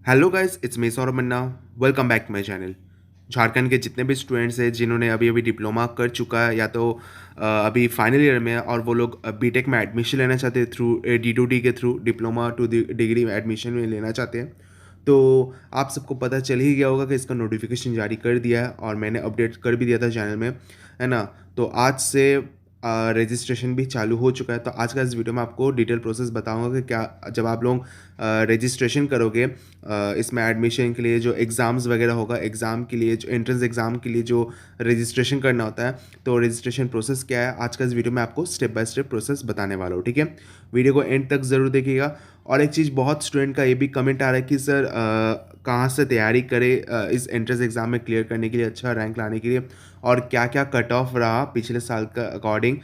Hello guys, it's me Saurabh Manna. Welcome back to my channel. Jharkhand के जितने भी स्टूडेंट्स हैं जिन्होंने अभी अभी डिप्लोमा कर चुका है या तो अभी फाइनल ईयर में है और वो लोग बीटेक में एडमिशन लेना चाहते हैं थ्रू D2D के थ्रू डिप्लोमा टू डिग्री में एडमिशन में लेना चाहते हैं। तो आप सबको पता चल ही गया होगा कि इसका नोटिफिकेशन जारी कर दिया है और मैंने अपडेट कर भी दिया था चैनल में, है ना। तो आज से रजिस्ट्रेशन भी चालू हो चुका है। तो आज का इस वीडियो में आपको डिटेल प्रोसेस बताऊंगा कि क्या जब आप लोग रजिस्ट्रेशन करोगे इसमें एडमिशन के लिए जो एग्ज़ाम्स वगैरह होगा, एग्ज़ाम के लिए जो एंट्रेंस एग्ज़ाम के लिए जो रजिस्ट्रेशन करना होता है, तो रजिस्ट्रेशन प्रोसेस क्या है आज का इस वीडियो में आपको स्टेप बाय स्टेप प्रोसेस बताने वाला हूँ। ठीक है, वीडियो को एंड तक ज़रूर देखिएगा। और एक चीज़, बहुत स्टूडेंट का ये भी कमेंट आ रहा है कि सर कहाँ से तैयारी करें इस एंट्रेंस एग्ज़ाम में क्लियर करने के लिए, अच्छा रैंक लाने के लिए, और क्या क्या कट ऑफ रहा पिछले साल का अकॉर्डिंग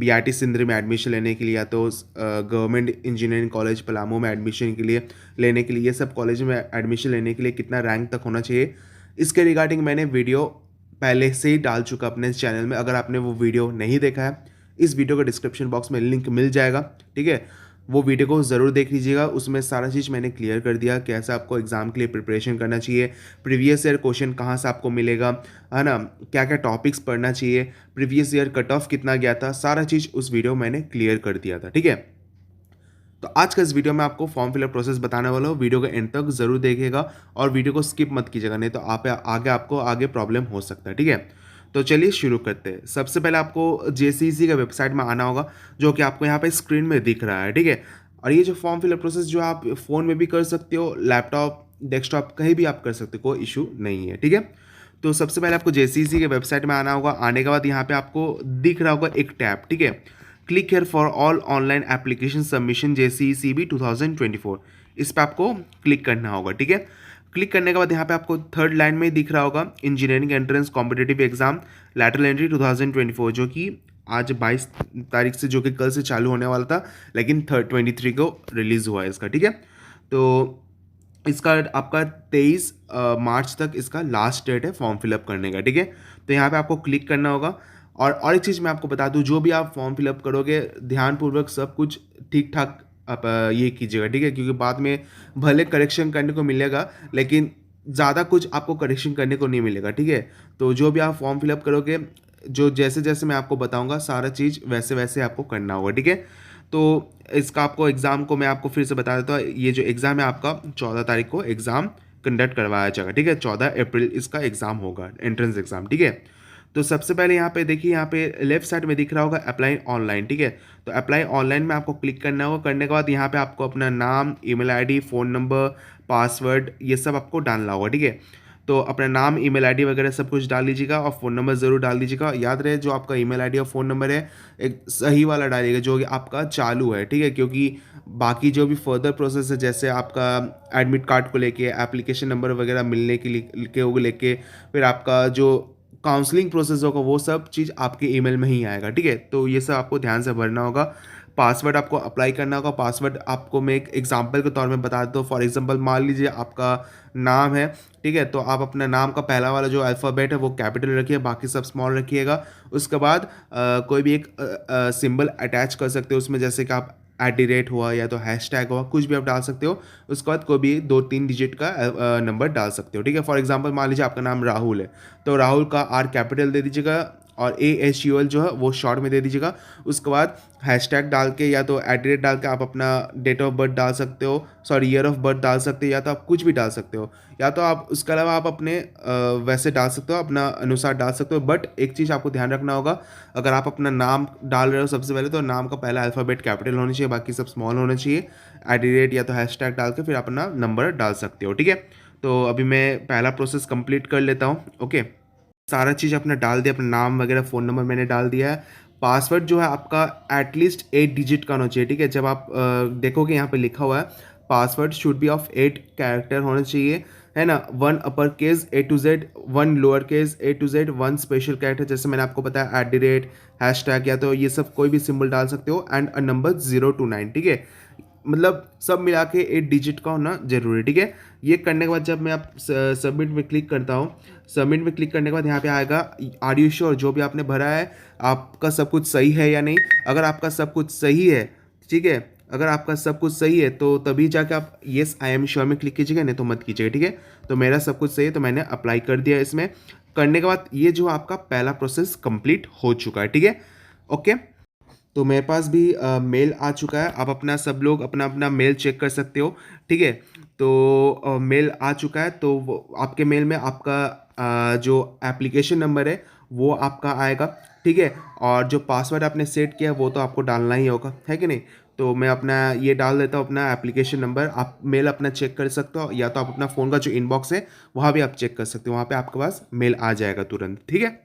BIT सिंदरी में एडमिशन लेने के लिए या तो गवर्नमेंट इंजीनियरिंग कॉलेज पलामू में एडमिशन के लिए लेने के लिए, ये सब कॉलेज में एडमिशन लेने के लिए कितना रैंक तक होना चाहिए, इसके रिगार्डिंग मैंने वीडियो पहले से ही डाल चुका अपने चैनल में। अगर आपने वो वीडियो नहीं देखा है, इस वीडियो का डिस्क्रिप्शन बॉक्स में लिंक मिल जाएगा। ठीक है, वो वीडियो को ज़रूर देख लीजिएगा। उसमें सारा चीज़ मैंने क्लियर कर दिया, कैसे आपको एग्ज़ाम के लिए प्रिपरेशन करना चाहिए, प्रीवियस ईयर क्वेश्चन कहाँ से आपको मिलेगा, है ना, क्या क्या टॉपिक्स पढ़ना चाहिए, प्रीवियस ईयर कट ऑफ कितना गया था, सारा चीज़ उस वीडियो मैंने क्लियर कर दिया था। ठीक है, तो आज का इस वीडियो में आपको फॉर्म फिलअप प्रोसेस बताने वाला हूँ। वीडियो के एंड तक जरूर देखिएगा और वीडियो को स्किप मत कीजिएगा, नहीं तो आपको आगे प्रॉब्लम हो सकता है। ठीक है, तो चलिए शुरू करते हैं। सबसे पहले आपको JCEC का वेबसाइट में आना होगा, जो कि आपको यहाँ पे स्क्रीन में दिख रहा है। ठीक है, और ये जो फॉर्म फिलअप प्रोसेस जो आप फ़ोन में भी कर सकते हो, लैपटॉप डेस्कटॉप कहीं भी आप कर सकते हो, कोई इशू नहीं है। ठीक है, तो सबसे पहले आपको JCEC के वेबसाइट में आना होगा। आने के बाद यहाँ पे आपको दिख रहा होगा एक टैब। ठीक है, click here for all online application submission JCECB 2024, इस पर आपको क्लिक करना होगा। ठीक है, क्लिक करने के बाद यहाँ पे आपको थर्ड लाइन में दिख रहा होगा engineering entrance competitive exam lateral entry 2024, जो कि आज 22 तारीख से, जो कि कल से चालू होने वाला था, लेकिन 23 को रिलीज़ हुआ है इसका। ठीक है, तो इसका आपका 23 मार्च तक इसका लास्ट डेट है फॉर्म फिलअप करने का। ठीक है, तो यहाँ पे आपको क्लिक करना होगा। और एक चीज़ मैं आपको बता दूँ, जो भी आप फॉर्म फिलअप करोगे ध्यानपूर्वक सब कुछ ठीक ठाक आप ये कीजिएगा। ठीक है, क्योंकि बाद में भले करेक्शन करने को मिलेगा, लेकिन ज़्यादा कुछ आपको करेक्शन करने को नहीं मिलेगा। ठीक है, तो जो भी आप फॉर्म फिलअप करोगे, जो जैसे जैसे मैं आपको बताऊंगा, सारा चीज़ वैसे वैसे आपको करना होगा। ठीक है, तो इसका आपको एग्ज़ाम को मैं आपको फिर से बता देता हूँ। ये जो एग्ज़ाम है आपका 14 तारीख को एग्ज़ाम कंडक्ट करवाया जाएगा। ठीक है, 14 अप्रैल इसका एग्ज़ाम होगा, एंट्रेंस एग्ज़ाम। ठीक है, तो सबसे पहले यहाँ पे देखिए, यहाँ पे लेफ्ट साइड में दिख रहा होगा अप्लाई ऑनलाइन। ठीक है, तो अप्लाई ऑनलाइन में आपको क्लिक करना होगा। करने के बाद यहाँ पे आपको अपना नाम, email ID, phone number, password, ये सब आपको डालना होगा। ठीक है, तो अपना नाम, ईमेल आईडी वगैरह सब कुछ डाल दीजिएगा और फ़ोन नंबर ज़रूर डाल दीजिएगा। याद रहे, जो आपका ईमेल आईडी और फ़ोन नंबर है एक सही वाला डालिएगा, जो कि आपका चालू है। ठीक है, क्योंकि बाकी जो भी फर्दर प्रोसेस है, जैसे आपका एडमिट कार्ड को लेके, एप्लीकेशन नंबर वगैरह मिलने के लिए के लेके, फिर आपका जो काउंसलिंग प्रोसेस होगा, वो सब चीज़ आपके ईमेल में ही आएगा। ठीक है, तो ये सब आपको ध्यान से भरना होगा। पासवर्ड आपको अप्लाई करना होगा। पासवर्ड आपको मैं एक एग्जांपल के तौर में बता देता हूँ। फॉर एग्जांपल मान लीजिए आपका नाम है, ठीक है, तो आप अपना नाम का पहला वाला जो अल्फ़ाबेट है वो कैपिटल रखिए, बाकी सब स्मॉल रखिएगा। उसके बाद कोई भी एक सिंबल अटैच कर सकते हो उसमें, जैसे कि आप @ हुआ या तो हैशटैग हुआ, कुछ भी आप डाल सकते हो। उसके बाद कोई भी 2-3 डिजिट का नंबर डाल सकते हो। ठीक है, फॉर एग्जांपल मान लीजिए आपका नाम राहुल है, तो राहुल का R कैपिटल दे दीजिएगा और AHUL जो है वो शॉर्ट में दे दीजिएगा। उसके बाद हैशटैग डाल के या तो @ डाल के आप अपना डेट ऑफ बर्थ डाल सकते हो, सॉरी ईयर ऑफ बर्थ डाल सकते हो, या तो आप कुछ भी डाल सकते हो, या तो आप उसके अलावा आप अपने वैसे डाल सकते हो, अपना अनुसार डाल सकते हो। बट एक चीज़ आपको ध्यान रखना होगा, अगर आप अपना नाम डाल रहे हो सबसे पहले, तो नाम का पहला अल्फ़ाबेट कैपिटल होना चाहिए, बाकी सब स्मॉल होना चाहिए। @ या तो हैशटैग डाल के फिर अपना नंबर डाल सकते हो। ठीक है, तो अभी मैं पहला प्रोसेस कंप्लीट कर लेता हूँ। ओके, सारा चीज़ अपना डाल दिया, अपना नाम वगैरह, फ़ोन नंबर मैंने डाल दिया है। पासवर्ड जो है आपका एटलीस्ट 8 डिजिट का होना चाहिए। ठीक है, जब आप देखोगे यहाँ पे लिखा हुआ है password should be of 8 character होना चाहिए, है ना। 1 upper case A to Z, 1 lower case A to Z, 1 special character, जैसे मैंने आपको बताया @ हैशटैग, या तो ये सब कोई भी सिंबल डाल सकते हो, एंड अ नंबर 0 to 9। ठीक है, मतलब सब मिला के 8 डिजिट का होना जरूरी है। ठीक है, ये करने के बाद जब मैं आप सबमिट में क्लिक करता हूँ, सबमिट में क्लिक करने के बाद यहाँ पे आएगा आर यू श्योर, जो भी आपने भरा है आपका सब कुछ सही है या नहीं। अगर आपका सब कुछ सही है, ठीक है, अगर आपका सब कुछ सही है तो तभी जाके आप येस आई एम श्योर में क्लिक कीजिएगा, नहीं तो मत कीजिएगा, ठीक है। तो मेरा सब कुछ सही है तो मैंने अप्लाई कर दिया इसमें। करने के बाद ये जो आपका पहला प्रोसेस कंप्लीट हो चुका है, ठीक है। ओके, तो मेरे पास भी मेल आ चुका है। आप अपना सब लोग अपना अपना मेल चेक कर सकते हो, ठीक है। तो मेल आ चुका है, तो आपके मेल में आपका जो एप्लीकेशन नंबर है वो आपका आएगा, ठीक है। और जो पासवर्ड आपने सेट किया है वो तो आपको डालना ही होगा, है कि नहीं। तो मैं अपना ये डाल देता हूँ, अपना एप्लीकेशन नंबर। आप मेल अपना चेक कर सकते हो, या तो आप अपना फ़ोन का जो इनबॉक्स है वहाँ भी आप चेक कर सकते हो, वहाँ पे आपके पास मेल आ जाएगा तुरंत, ठीक है।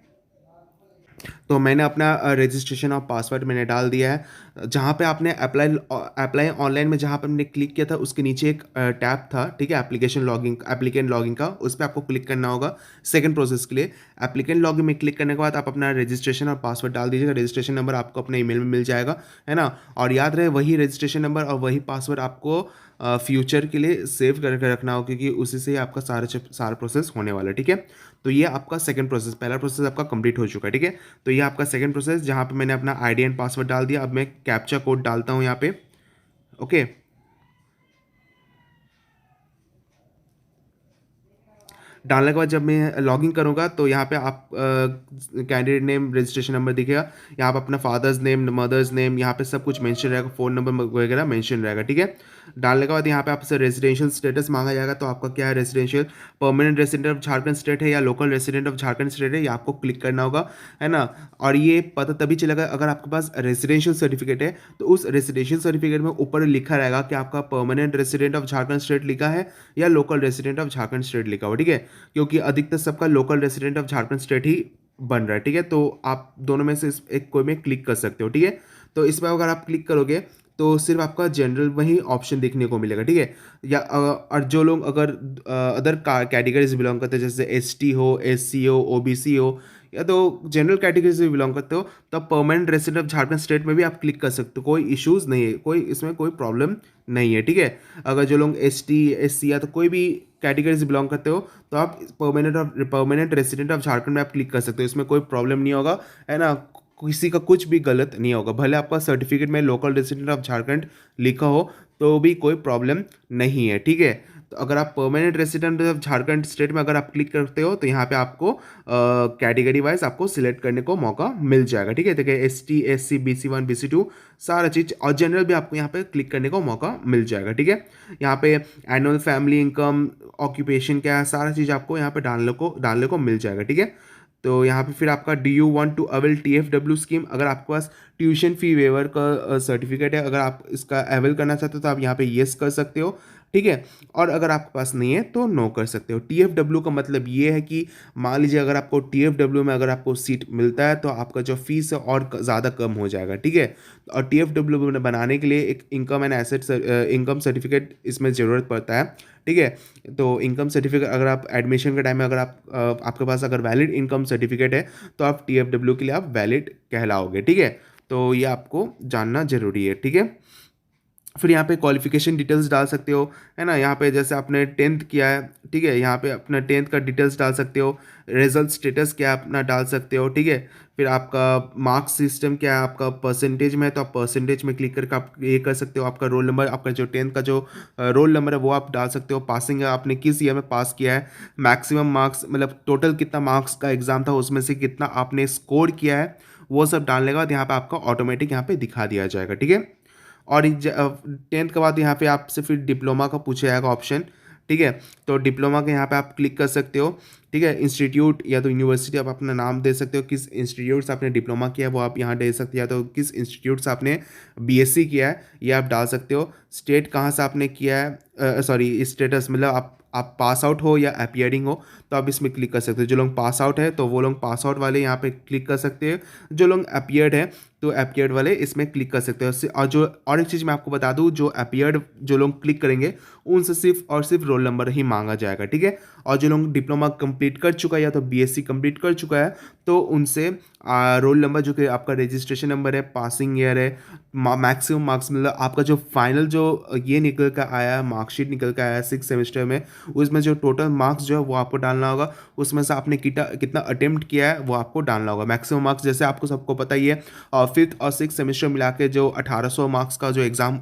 तो मैंने अपना रजिस्ट्रेशन और पासवर्ड मैंने डाल दिया है। जहाँ पे आपने अप्लाई ऑनलाइन में जहाँ पे हमने क्लिक किया था उसके नीचे एक टैब था, ठीक है, एप्लीकेंट लॉगिन का, उस पर आपको क्लिक करना होगा सेकंड प्रोसेस के लिए। एप्लीकेंट लॉगिन में क्लिक करने के बाद आप अपना रजिस्ट्रेशन और पासवर्ड डाल दीजिएगा। रजिस्ट्रेशन नंबर आपको अपने ईमेल में मिल जाएगा, है ना। और याद रहे वही रजिस्ट्रेशन नंबर और वही पासवर्ड आपको फ्यूचर के लिए सेव करके रखना होगा, क्योंकि उसी से ही आपका सारा प्रोसेस होने वाला है, ठीक है। तो ये आपका सेकंड प्रोसेस, पहला प्रोसेस आपका कंप्लीट हो चुका है, ठीक है। तो ये आपका सेकंड प्रोसेस जहाँ पे मैंने अपना आईडी एंड पासवर्ड डाल दिया। अब मैं कैप्चा कोड डालता हूँ यहाँ पे, ओके। डालने के बाद जब मैं लॉगिन करूँगा तो यहाँ पे आप कैंडिडेट नेम, रजिस्ट्रेशन नंबर दिखेगा। यहाँ पे अपना फादर्स नेम, मदर्स नेम, यहाँ पे सब कुछ मेंशन रहेगा, फ़ोन नंबर वगैरह मेंशन रहेगा, ठीक है। डालने के बाद यहाँ पे आपसे रेजिडेंशियल स्टेटस मांगा जाएगा। तो आपका क्या है, residential permanent resident of Jharkhand state है या local resident of Jharkhand state है, ये आपको क्लिक करना होगा, है ना। और ये पता तभी चलेगा अगर आपके पास रेजिडेंशियल सर्टिफिकेट है, तो उस रेजिडेंशियल सर्टिफिकेट में ऊपर लिखा रहेगा कि आपका permanent resident of Jharkhand state लिखा है या local resident of Jharkhand state लिखा हुआ, ठीक है। क्योंकि अधिकतर सबका local resident of Jharkhand state ही बन रहा है, ठीक है। तो आप दोनों में से एक कोई में क्लिक कर सकते हो, ठीक है। तो इस पर अगर आप क्लिक करोगे तो सिर्फ आपका जनरल वही ऑप्शन देखने को मिलेगा, ठीक है। या और जो लोग अगर अदर कैटेगरीज बिलोंग करते हैं, जैसे एसटी हो, एससी हो, ओबीसी हो, या तो जनरल कैटेगरी से बिलोंग करते हो, तो आप permanent resident of Jharkhand state में भी आप क्लिक कर सकते हो, कोई इश्यूज़ नहीं है, कोई इसमें कोई प्रॉब्लम नहीं है, ठीक है। अगर जो लोग एसटी, एससी या तो कोई भी कैटेगरी से बिलोंग करते हो तो आप परमानेंट रेसिडेंट ऑफ झारखंड में आप क्लिक कर सकते हो, इसमें कोई प्रॉब्लम नहीं होगा, है ना। किसी का कुछ भी गलत नहीं होगा, भले आपका सर्टिफिकेट में लोकल रेसिडेंट ऑफ झारखंड लिखा हो तो भी कोई प्रॉब्लम नहीं है, ठीक है। तो अगर आप permanent resident of Jharkhand state में अगर आप क्लिक करते हो तो यहाँ पे आपको कैटेगरी वाइज आपको सिलेक्ट करने को मौका मिल जाएगा, ठीक है। देखिए ST, SC, BC1, BC2 सारा चीज़, और जनरल भी आपको यहाँ पे क्लिक करने को मौका मिल जाएगा, ठीक है। यहाँ पे एनुअल फैमिली इनकम, ऑक्यूपेशन क्या है, सारा चीज़ आपको यहाँ पे डालने को मिल जाएगा, ठीक है। तो यहाँ पे फिर आपका do you want to avail TFW scheme, अगर आपके पास ट्यूशन फी वेवर का सर्टिफिकेट है, अगर आप इसका अवेल करना चाहते हो तो आप यहाँ पे येस कर सकते हो, ठीक है। और अगर आपके पास नहीं है तो नो कर सकते हो। TFW का मतलब ये है कि मान लीजिए अगर आपको TFW में अगर आपको सीट मिलता है तो आपका जो फीस है और ज़्यादा कम हो जाएगा, ठीक है। और TFW बनाने के लिए एक income and asset income certificate इसमें ज़रूरत पड़ता है, ठीक है। तो इनकम सर्टिफिकेट अगर आप एडमिशन के टाइम में अगर आप आपके पास अगर वैलिड इनकम सर्टिफिकेट है तो आप TFW के लिए आप वैलिड कहलाओगे, ठीक है। तो ये आपको जानना जरूरी है, ठीक है। फिर यहाँ पे क्वालिफिकेशन डिटेल्स डाल सकते हो, है ना। यहाँ पे जैसे आपने 10th किया है, ठीक है, यहाँ पे अपना 10th का डिटेल्स डाल सकते हो। रिजल्ट स्टेटस क्या है अपना डाल सकते हो, ठीक है। फिर आपका मार्क्स सिस्टम क्या है, आपका परसेंटेज में है तो आप परसेंटेज में क्लिक करके आप ये कर सकते हो। आपका रोल नंबर, आपका जो 10th का जो रोल नंबर है वो आप डाल सकते हो। पासिंग है, आपने किस ईयर में पास किया है। मैक्सिमम मार्क्स मतलब टोटल कितना मार्क्स का एग्जाम था उसमें से कितना आपने स्कोर किया है, वो सब डालने के बाद यहाँ पे आपका ऑटोमेटिक यहाँ पे दिखा दिया जाएगा, ठीक है। और 10th के बाद यहाँ पे आपसे फिर डिप्लोमा का पूछा जाएगा ऑप्शन, ठीक है। तो डिप्लोमा के यहाँ पे आप क्लिक कर सकते हो, ठीक है। इंस्टीट्यूट या तो यूनिवर्सिटी आप अपना नाम दे सकते हो, किस इंस्टीट्यूट से आपने डिप्लोमा किया है वो आप यहाँ दे सकते हो, या तो किस इंस्टीट्यूट से आपने BSc किया है ये आप डाल सकते हो। स्टेट कहाँ से आपने किया है, सॉरी स्टेटस मतलब आप पास आउट हो या अपियरिंग हो तो आप इसमें क्लिक कर सकते हो। जो लोग पास आउट है तो वो लोग पास आउट वाले यहाँ पे क्लिक कर सकते हैं, जो लोग अपियर्ड है तो अपियर्ड वाले इसमें क्लिक कर सकते हो। और एक चीज़ मैं आपको बता दूँ, जो अपियर्ड जो लोग क्लिक करेंगे उनसे सिर्फ और सिर्फ रोल नंबर ही मांगा जाएगा, ठीक है। और जो लोग डिप्लोमा कंप्लीट कर चुका है या तो BSc कंप्लीट कर चुका है तो उनसे रोल नंबर जो कि आपका रजिस्ट्रेशन नंबर है, पासिंग ईयर है, मैक्सिमम मार्क्स मतलब आपका जो फाइनल जो ये निकल कर आया है, मार्कशीट निकल कर आया है 6 सेमेस्टर में, उसमें जो टोटल मार्क्स जो है वो आपको डालना होगा। उसमें से आपने कितना अटेम्प्ट किया है वो आपको डालना होगा। मैक्सिमम मार्क्स जैसे आपको सबको पता ही है 5th और 6th सेमेस्टर मिला के जो 1800 मार्क्स का जो एग्ज़ाम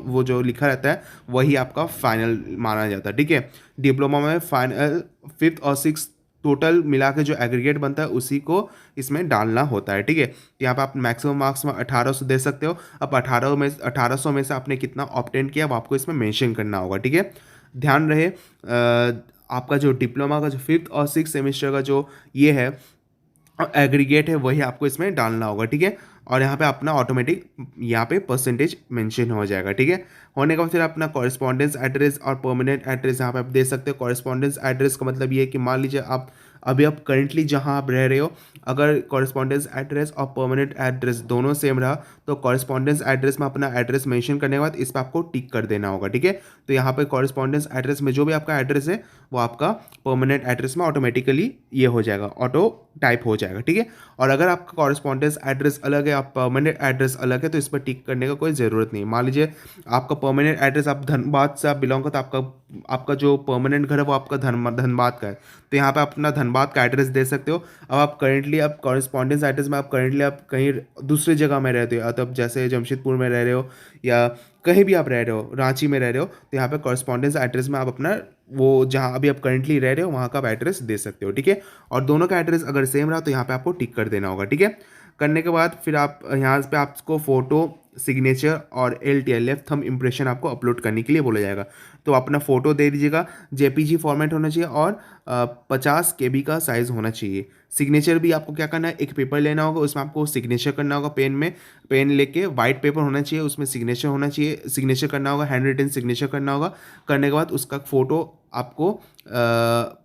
वो जो लिखा रहता है वही आपका फाइनल माना जाता है, ठीक है। डिप्लोमा में फाइनल 5th और 6th टोटल मिला के जो एग्रीगेट बनता है उसी को इसमें डालना होता है, ठीक है। तो यहाँ पे आप मैक्सिमम मार्क्स में 1800 दे सकते हो। अब 1800 में से आपने कितना ऑब्टेन किया वो आपको इसमें मेंशन करना होगा, ठीक है। ध्यान रहे आपका जो डिप्लोमा का जो 5th और 6th सेमेस्टर का जो ये है एग्रीगेट है वही आपको इसमें डालना होगा, ठीक है। और यहाँ पे अपना ऑटोमेटिक यहाँ पे परसेंटेज मेंशन हो जाएगा, ठीक है। होने के बाद फिर अपना कॉरेस्पॉन्डेंस एड्रेस और परमानेंट एड्रेस यहाँ पे आप दे सकते हो। कॉरेस्पॉन्डेंस एड्रेस का मतलब ये है कि मान लीजिए आप करेंटली जहाँ आप रह रहे हो, अगर कॉरेस्पॉन्डेंस एड्रेस और परमानेंट एड्रेस दोनों सेम रहा तो कॉरेस्पॉन्डेंस एड्रेस में अपना एड्रेस मेंशन करने के बाद इस पर आपको टिक कर देना होगा, ठीक है। तो यहाँ पे कॉरेस्पॉन्डेंस एड्रेस में जो भी आपका एड्रेस है वो आपका परमानेंट एड्रेस में ऑटोमेटिकली ये हो जाएगा, ऑटो टाइप हो जाएगा, ठीक है। और अगर आपका कॉरेस्पॉन्डेंस एड्रेस अलग है, आप परमानेंट एड्रेस अलग है, तो इस पर टिक करने का कोई ज़रूरत नहीं। मान लीजिए आपका परमानेंट एड्रेस आप धनबाद से आप बिलोंग करते हो, आपका जो परमानेंट घर है वो आपका धनबाद का है, तो यहाँ पे अपना धनबाद का एड्रेस दे सकते हो। अब आप करेंटली आप कॉरेस्पॉन्डेंस एड्रेस में आप कहीं दूसरी जगह में रहते हो, तब जैसे जमशेदपुर में रह रहे हो या कहीं भी आप रह रहे हो, रांची में रह रहे हो, तो यहाँ पे कॉरेस्पॉन्डेंस एड्रेस में आप अपना वो जहाँ अभी आप करंटली रह रहे हो वहाँ का एड्रेस दे सकते हो, ठीक है। और दोनों का एड्रेस अगर सेम रहा तो यहाँ पे आपको टिक कर देना होगा, ठीक है। करने के बाद फिर आप यहाँ पे आपको फ़ोटो, सिग्नेचर और LTI लेफ्ट थंब इम्प्रेशन आपको अपलोड करने के लिए बोला जाएगा। तो अपना फ़ोटो दे दीजिएगा, JPG फॉर्मेट होना चाहिए और 50 KB का साइज़ होना चाहिए। सिग्नेचर भी आपको क्या करना है, एक पेपर लेना होगा, उसमें आपको सिग्नेचर करना होगा पेन में, पेन लेके वाइट पेपर होना चाहिए, उसमें सिग्नेचर होना चाहिए, सिग्नेचर करना होगा, हैंड रिटन सिग्नेचर करना होगा। करने के बाद उसका फ़ोटो आपको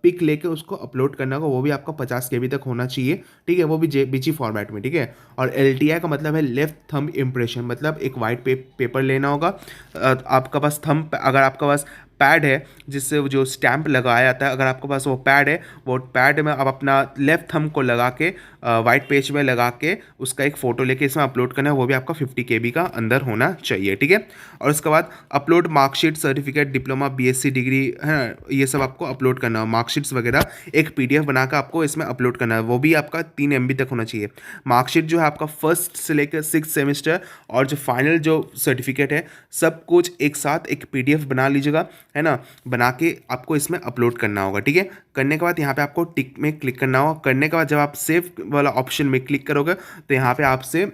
पिक लेके उसको अपलोड करना होगा, वो भी आपका 50 KB तक होना चाहिए, ठीक है, वो भी JPG फॉर्मेट में, ठीक है। और LTI का मतलब है लेफ्ट थंब इम्प्रेशन, मतलब एक वाइट पेपर लेना होगा। आपका पास अगर आपका पास पैड है जिससे वो जो स्टैंप लगाया जाता है, अगर आपके पास वो पैड है, वो पैड में आप अपना लेफ्ट थंब को लगा के वाइट पेज में लगा के उसका एक फ़ोटो लेके इसमें अपलोड करना है, वो भी आपका 50 KB का अंदर होना चाहिए, ठीक है। और उसके बाद upload marksheet, certificate, diploma, BSc degree है, ये सब आपको अपलोड करना है। मार्कशीट्स वगैरह एक PDF बनाकर आपको इसमें अपलोड करना है, वो भी आपका 3 MB तक होना चाहिए। मार्कशीट जो है आपका 1st से लेकर 6th सेमेस्टर और जो फाइनल जो सर्टिफिकेट है सब कुछ एक साथ एक PDF बना लीजिएगा, है ना, बना के आपको इसमें अपलोड करना होगा, ठीक है। करने के बाद यहाँ पे आपको टिक में क्लिक करना होगा। करने के बाद जब आप सेव वाला ऑप्शन में क्लिक करोगे तो यहाँ पे आपसे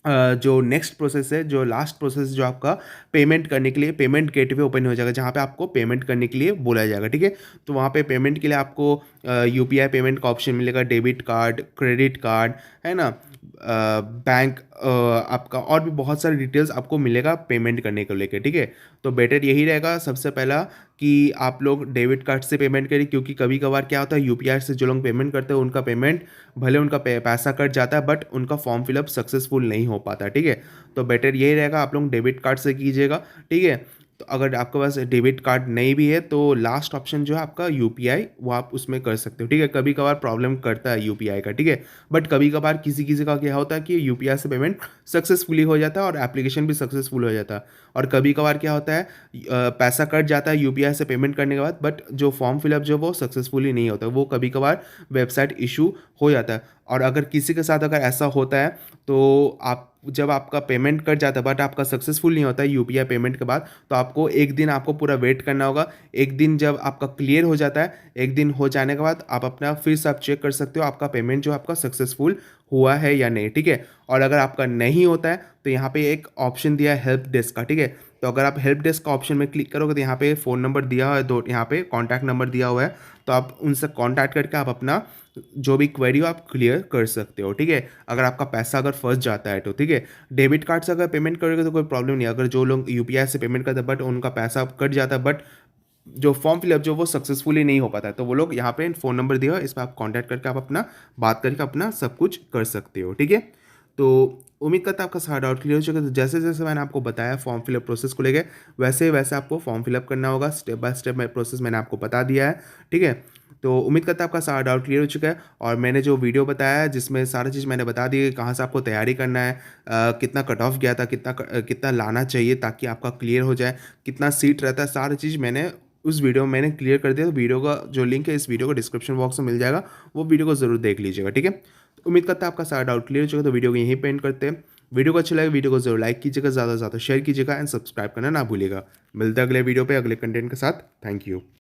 जो नेक्स्ट प्रोसेस है, जो लास्ट प्रोसेस जो आपका पेमेंट करने के लिए पेमेंट गेटवे ओपन हो जाएगा, जहाँ पे आपको पेमेंट करने के लिए बोला जाएगा, ठीक है। तो वहाँ पे पेमेंट के लिए आपको UPI पेमेंट का ऑप्शन मिलेगा, डेबिट कार्ड, क्रेडिट कार्ड, है ना, बैंक आपका और भी बहुत सारी डिटेल्स आपको मिलेगा पेमेंट करने को लेकर, ठीक है। तो बेटर यही रहेगा सबसे पहला कि आप लोग डेबिट कार्ड से पेमेंट करें, क्योंकि कभी कभार क्या होता है UPI से जो लोग पेमेंट करते हैं उनका पेमेंट भले उनका पैसा कट जाता है बट उनका फॉर्म फिलअप सक्सेसफुल नहीं हो पाता, ठीक है। तो बेटर यही रहेगा आप लोग डेबिट कार्ड से कीजिएगा, ठीक है। तो अगर आपके पास डेबिट कार्ड नहीं भी है तो लास्ट ऑप्शन जो है आपका UPI, वो आप उसमें कर सकते हो, ठीक है। कभी कभार प्रॉब्लम करता है UPI का, ठीक है, बट कभी कभार किसी किसी का क्या होता है कि UPI से पेमेंट सक्सेसफुली हो जाता है और एप्लीकेशन भी सक्सेसफुल हो जाता है। और कभी कभार क्या होता है पैसा कट जाता है UPI से पेमेंट करने के बाद, बट जो फॉर्म फिलअप जो वो सक्सेसफुली नहीं होता, वो कभी कभार वेबसाइट इशू हो जाता है। और अगर किसी के साथ अगर ऐसा होता है तो आप जब आपका पेमेंट कट जाता है बट आपका सक्सेसफुल नहीं होता है UPI पेमेंट के बाद, तो आपको एक दिन आपको पूरा वेट करना होगा। एक दिन जब आपका क्लियर हो जाता है, एक दिन हो जाने के बाद आप अपना फिर से आप चेक कर सकते हो आपका पेमेंट जो आपका सक्सेसफुल हुआ है या नहीं, ठीक है। और अगर आपका नहीं होता है तो यहाँ पे एक ऑप्शन दिया है हेल्प डेस्क का, ठीक है। तो अगर आप हेल्प डेस्क का ऑप्शन में क्लिक करोगे तो यहाँ पे फ़ोन नंबर दिया हुआ है, दो यहाँ पे कॉन्टैक्ट नंबर दिया हुआ है, तो आप उनसे कॉन्टैक्ट करके आप अपना जो भी क्वेरी हो आप क्लियर कर सकते हो, ठीक है। अगर आपका पैसा अगर फंस जाता है तो, ठीक है। डेबिट कार्ड से अगर पेमेंट करोगे तो कोई प्रॉब्लम नहीं है। अगर जो लोग UPI से पेमेंट करते हैं बट उनका पैसा कट जाता है बट जो फॉर्म फिलअप जो वो सक्सेसफुली नहीं हो पाता है, तो वो लोग यहाँ पे फ़ोन नंबर दिया हुआ है, इस पर आप कॉन्टैक्ट करके आप अपना बात करके अपना सब कुछ कर सकते हो, ठीक है। तो उम्मीद करता है आपका सारा डाउट क्लियर हो चुका है। तो जैसे जैसे मैंने आपको बताया फॉर्म फिलअप प्रोसेस को लेकर, वैसे वैसे आपको फॉर्म फिलअप करना होगा, स्टेप बाय स्टेप प्रोसेस मैंने आपको बता दिया है, ठीक है। तो उम्मीद करता है आपका सारा डाउट क्लियर हो चुका है। और मैंने जो वीडियो बताया है जिसमें सारा चीज़ मैंने बता दी है, कहाँ से आपको तैयारी करना है, कितना कट ऑफ गया था, कितना लाना चाहिए ताकि आपका क्लियर हो जाए, कितना सीट रहता है, सारी चीज़ मैंने उस वीडियो में मैंने क्लियर कर दिया। तो वीडियो का जो लिंक है इस वीडियो को डिस्क्रिप्शन बॉक्स में मिल जाएगा, वो वीडियो को ज़रूर देख लीजिएगा, ठीक है। तो उम्मीद करता है आपका सारा डाउट क्लियर हो चुका है। तो वीडियो को यहीं पे एंड करते हैं। वीडियो को अच्छा लगे वीडियो को ज़रूर लाइक कीजिएगा, ज़्यादा से ज़्यादा शेयर कीजिएगा एंड सब्सक्राइब करना ना भूलिएगा। मिलते हैं अगले वीडियो पे अगले कंटेंट के साथ। Thank you.